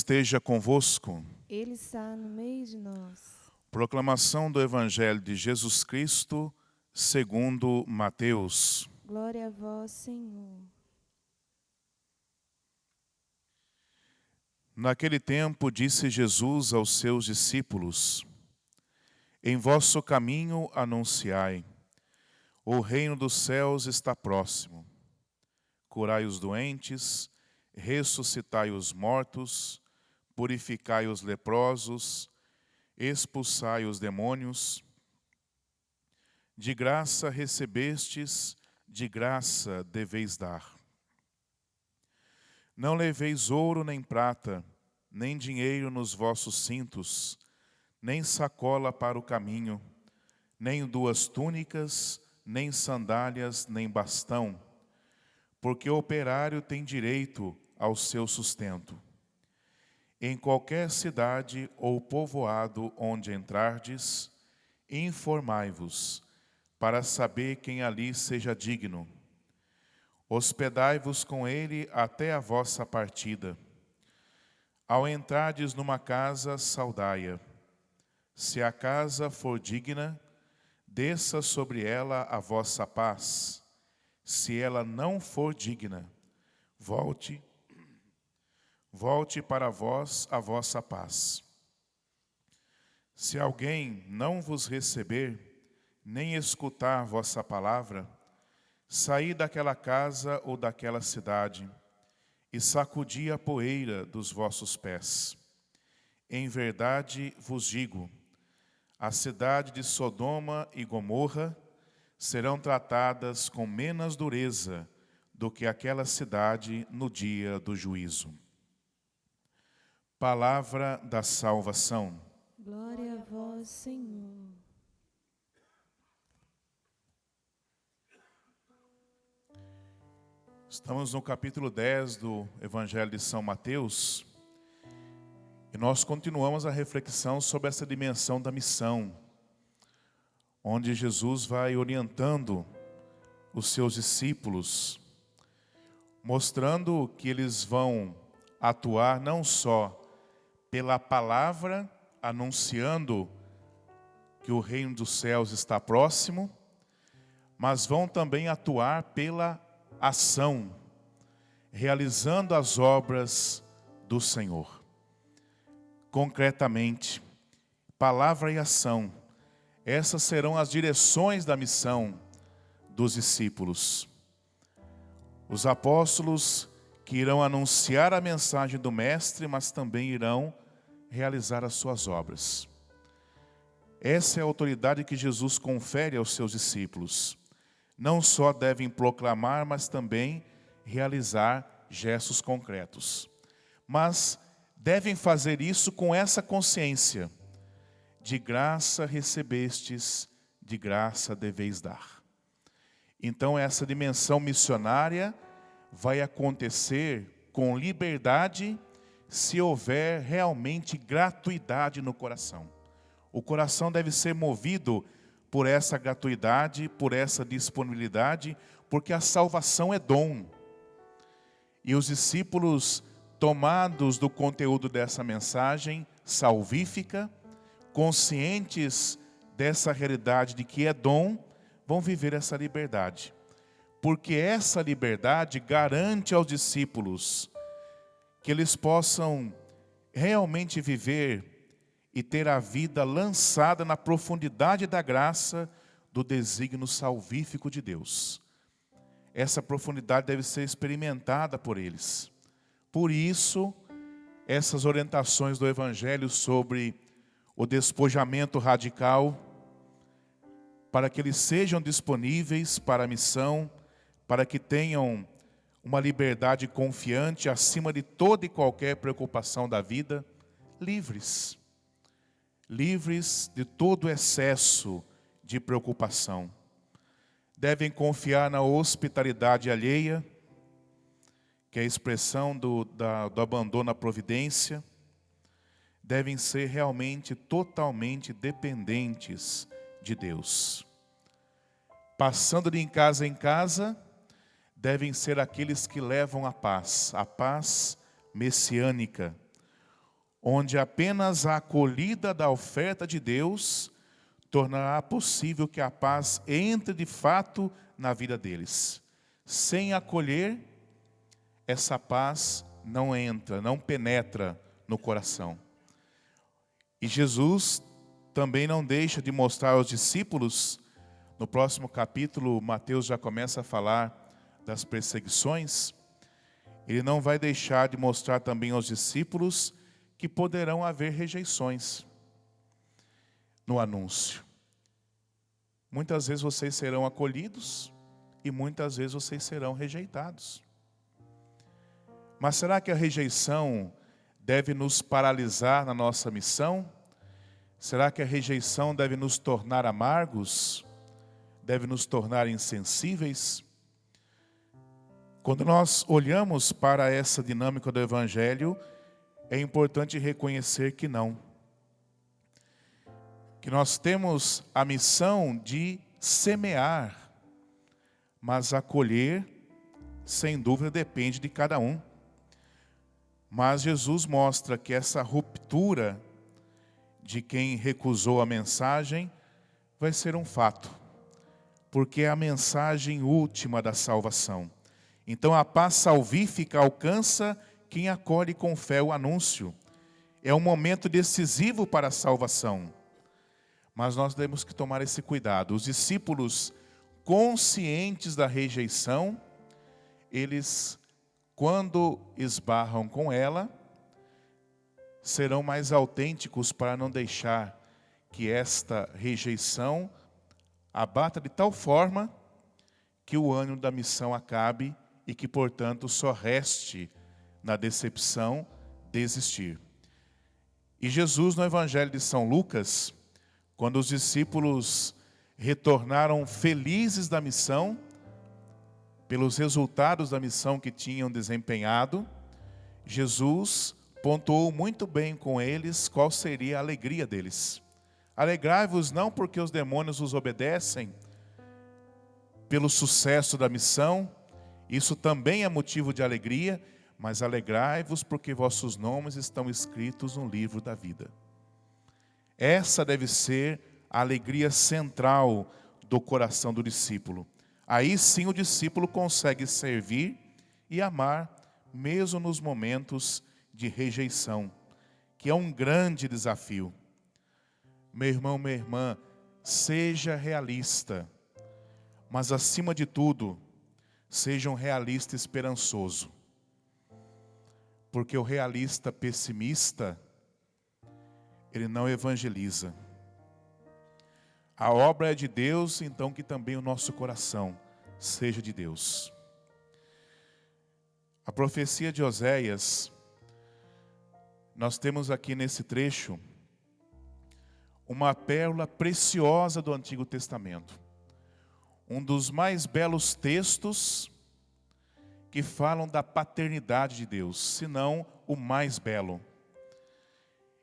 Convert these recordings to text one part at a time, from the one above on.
esteja convosco. Ele está no meio de nós. Proclamação do Evangelho de Jesus Cristo, segundo Mateus. Glória a vós, Senhor. Naquele tempo disse Jesus aos seus discípulos: Em vosso caminho anunciai, o reino dos céus está próximo. Curai os doentes, ressuscitai os mortos, purificai os leprosos, expulsai os demônios. De graça recebestes, de graça deveis dar. Não leveis ouro nem prata, nem dinheiro nos vossos cintos, nem sacola para o caminho, nem 2 túnicas, nem sandálias, nem bastão, porque o operário tem direito ao seu sustento. Em qualquer cidade ou povoado onde entrardes, informai-vos, para saber quem ali seja digno. Hospedai-vos com ele até a vossa partida. Ao entrardes numa casa, saudai-a. Se a casa for digna, desça sobre ela a vossa paz. Se ela não for digna, volte para vós a vossa paz. Se alguém não vos receber, nem escutar vossa palavra, saí daquela casa ou daquela cidade e sacudi a poeira dos vossos pés. Em verdade vos digo, a cidade de Sodoma e Gomorra serão tratadas com menos dureza do que aquela cidade no dia do juízo. Palavra da salvação. Glória a vós, Senhor. Estamos no capítulo 10 do Evangelho de São Mateus e nós continuamos a reflexão sobre essa dimensão da missão, onde Jesus vai orientando os seus discípulos, mostrando que eles vão atuar não só pela palavra, anunciando que o reino dos céus está próximo, mas vão também atuar pela ação, realizando as obras do Senhor. Concretamente, palavra e ação, essas serão as direções da missão dos discípulos. Os apóstolos que irão anunciar a mensagem do Mestre, mas também irão realizar as suas obras. Essa é a autoridade que Jesus confere aos seus discípulos. Não só devem proclamar, mas também realizar gestos concretos. Mas devem fazer isso com essa consciência: de graça recebestes, de graça deveis dar. Então essa dimensão missionária vai acontecer com liberdade se houver realmente gratuidade no coração. O coração deve ser movido por essa gratuidade, por essa disponibilidade, porque a salvação é dom. E os discípulos, tomados do conteúdo dessa mensagem salvífica, conscientes dessa realidade de que é dom, vão viver essa liberdade. Porque essa liberdade garante aos discípulos que eles possam realmente viver e ter a vida lançada na profundidade da graça do desígnio salvífico de Deus. Essa profundidade deve ser experimentada por eles. Por isso, essas orientações do Evangelho sobre o despojamento radical, para que eles sejam disponíveis para a missão, para que tenham uma liberdade confiante acima de toda e qualquer preocupação da vida, livres de todo excesso de preocupação. Devem confiar na hospitalidade alheia, que é a expressão do abandono à providência. Devem ser realmente totalmente dependentes de Deus. Passando de casa em casa, devem ser aqueles que levam a paz messiânica, onde apenas a acolhida da oferta de Deus tornará possível que a paz entre de fato na vida deles. Sem acolher, essa paz não entra, não penetra no coração. E Jesus também não deixa de mostrar aos discípulos, no próximo capítulo, Mateus já começa a falar das perseguições, ele não vai deixar de mostrar também aos discípulos que poderão haver rejeições no anúncio. Muitas vezes vocês serão acolhidos e muitas vezes vocês serão rejeitados. Mas será que a rejeição deve nos paralisar na nossa missão? Será que a rejeição deve nos tornar amargos? Deve nos tornar insensíveis? Quando nós olhamos para essa dinâmica do Evangelho, é importante reconhecer que não. Que nós temos a missão de semear, mas acolher, sem dúvida, depende de cada um. Mas Jesus mostra que essa ruptura de quem recusou a mensagem vai ser um fato, porque é a mensagem última da salvação. Então a paz salvífica alcança quem acolhe com fé o anúncio. É um momento decisivo para a salvação. Mas nós temos que tomar esse cuidado. Os discípulos, conscientes da rejeição, eles, quando esbarram com ela, serão mais autênticos para não deixar que esta rejeição abata de tal forma que o ânimo da missão acabe e que, portanto, só reste na decepção desistir. E Jesus, no Evangelho de São Lucas, quando os discípulos retornaram felizes da missão, pelos resultados da missão que tinham desempenhado, Jesus pontuou muito bem com eles qual seria a alegria deles. Alegrai-vos não porque os demônios os obedecem, pelo sucesso da missão, isso também é motivo de alegria, mas alegrai-vos porque vossos nomes estão escritos no livro da vida. Essa deve ser a alegria central do coração do discípulo. Aí sim o discípulo consegue servir e amar, mesmo nos momentos de rejeição, que é um grande desafio. Meu irmão, minha irmã, seja realista, mas acima de tudo, seja um realista esperançoso. Porque o realista pessimista, ele não evangeliza. A obra é de Deus, então que também o nosso coração seja de Deus. A profecia de Oséias, nós temos aqui nesse trecho uma pérola preciosa do Antigo Testamento. Um dos mais belos textos que falam da paternidade de Deus, se não o mais belo.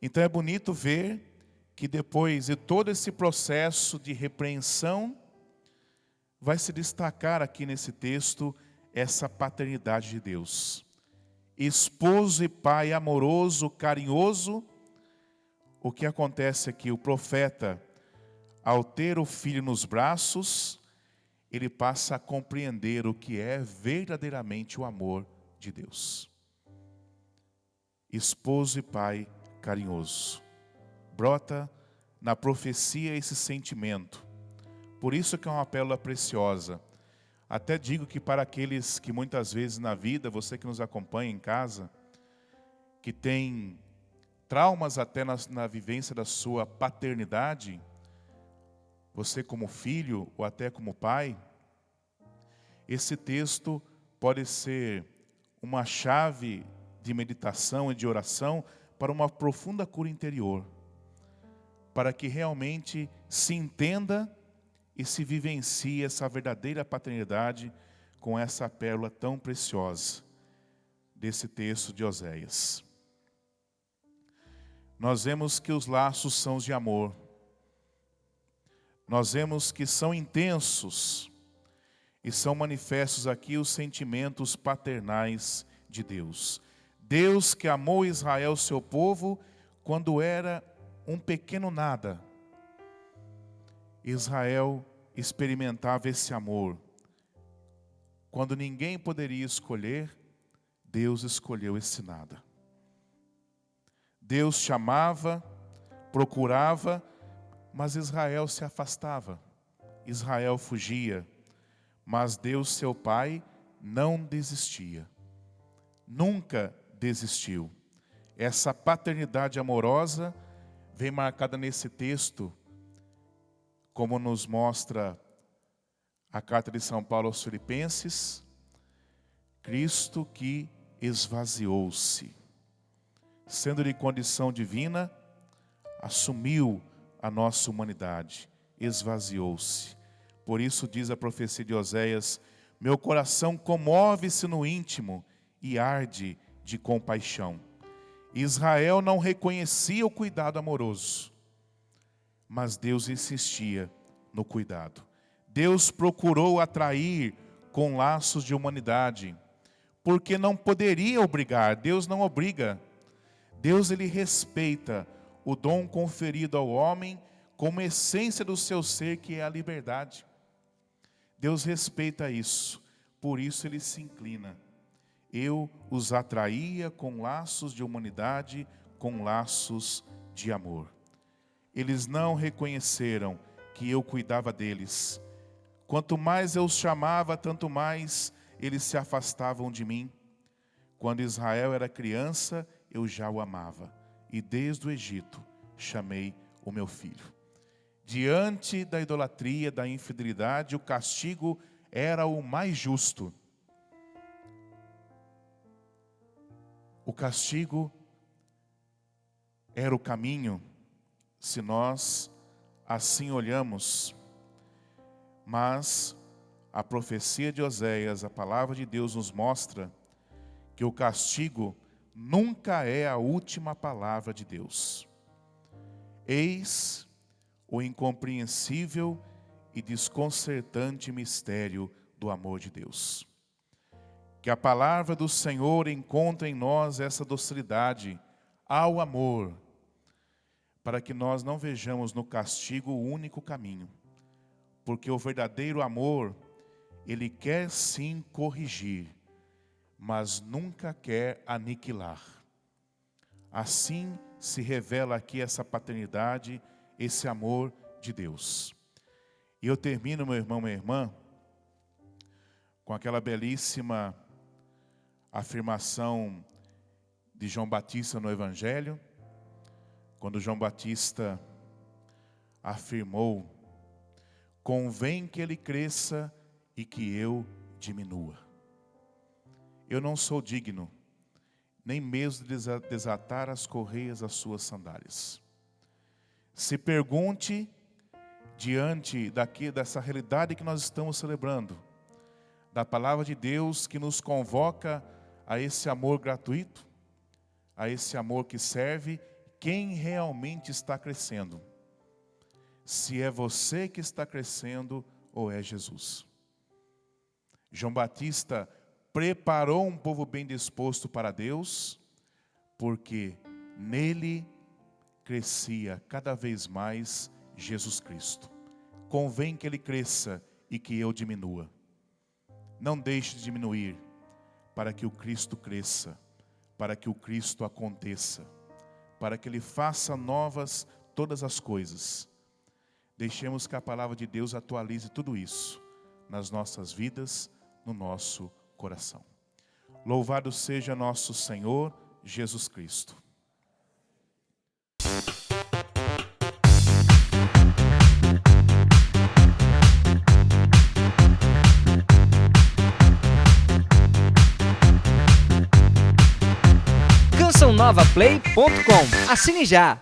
Então é bonito ver que depois de todo esse processo de repreensão, vai se destacar aqui nesse texto essa paternidade de Deus. Esposo e pai amoroso, carinhoso. O que acontece aqui? O profeta, ao ter o filho nos braços, ele passa a compreender o que é verdadeiramente o amor de Deus. Esposo e pai carinhoso. Brota na profecia esse sentimento. Por isso que é uma pérola preciosa. Até digo que para aqueles que muitas vezes na vida, você que nos acompanha em casa, que tem traumas até na vivência da sua paternidade, você como filho ou até como pai, esse texto pode ser uma chave de meditação e de oração para uma profunda cura interior, para que realmente se entenda e se vivencie essa verdadeira paternidade com essa pérola tão preciosa desse texto de Oséias. Nós vemos que os laços são os de amor. Nós vemos que são intensos e são manifestos aqui os sentimentos paternais de Deus. Deus que amou Israel, seu povo, quando era um pequeno nada. Israel experimentava esse amor. Quando ninguém poderia escolher, Deus escolheu esse nada. Deus chamava, procurava, mas Israel se afastava. Israel fugia. Mas Deus, seu Pai, não desistia. Nunca desistiu. Essa paternidade amorosa vem marcada nesse texto, como nos mostra a carta de São Paulo aos Filipenses. Cristo que esvaziou-se, sendo de condição divina, assumiu a nossa humanidade, esvaziou-se. Por isso diz a profecia de Oséias: meu coração comove-se no íntimo e arde de compaixão. Israel não reconhecia o cuidado amoroso, mas Deus insistia no cuidado. Deus procurou atrair com laços de humanidade, porque não poderia obrigar. Deus não obriga. Deus, ele respeita o dom conferido ao homem como essência do seu ser, que é a liberdade. Deus respeita isso, por isso ele se inclina. Eu os atraía com laços de humanidade, com laços de amor. Eles não reconheceram que eu cuidava deles. Quanto mais eu os chamava, tanto mais eles se afastavam de mim. Quando Israel era criança, eu já o amava. E desde o Egito, chamei o meu filho. Diante da idolatria, da infidelidade, o castigo era o mais justo. O castigo era o caminho, se nós assim olhamos. Mas a profecia de Oséias, a palavra de Deus nos mostra que o castigo nunca é a última palavra de Deus. Eis o incompreensível e desconcertante mistério do amor de Deus. Que a palavra do Senhor encontre em nós essa docilidade ao amor, para que nós não vejamos no castigo o único caminho. Porque o verdadeiro amor, ele quer sim corrigir, mas nunca quer aniquilar. Assim se revela aqui essa paternidade, esse amor de Deus. E eu termino, meu irmão, minha irmã, com aquela belíssima afirmação de João Batista no Evangelho, quando João Batista afirmou: convém que ele cresça e que eu diminua. Eu não sou digno, nem mesmo de desatar as correias das suas sandálias. Se pergunte, diante dessa realidade que nós estamos celebrando, da palavra de Deus que nos convoca a esse amor gratuito, a esse amor que serve, quem realmente está crescendo? Se é você que está crescendo ou é Jesus? João Batista preparou um povo bem disposto para Deus, porque nele crescia cada vez mais Jesus Cristo. Convém que ele cresça e que eu diminua. Não deixe de diminuir, para que o Cristo cresça, para que o Cristo aconteça, para que ele faça novas todas as coisas. Deixemos que a palavra de Deus atualize tudo isso nas nossas vidas, no nosso coração. Louvado seja nosso Senhor Jesus Cristo. cançãonovaplay.com. Assine já!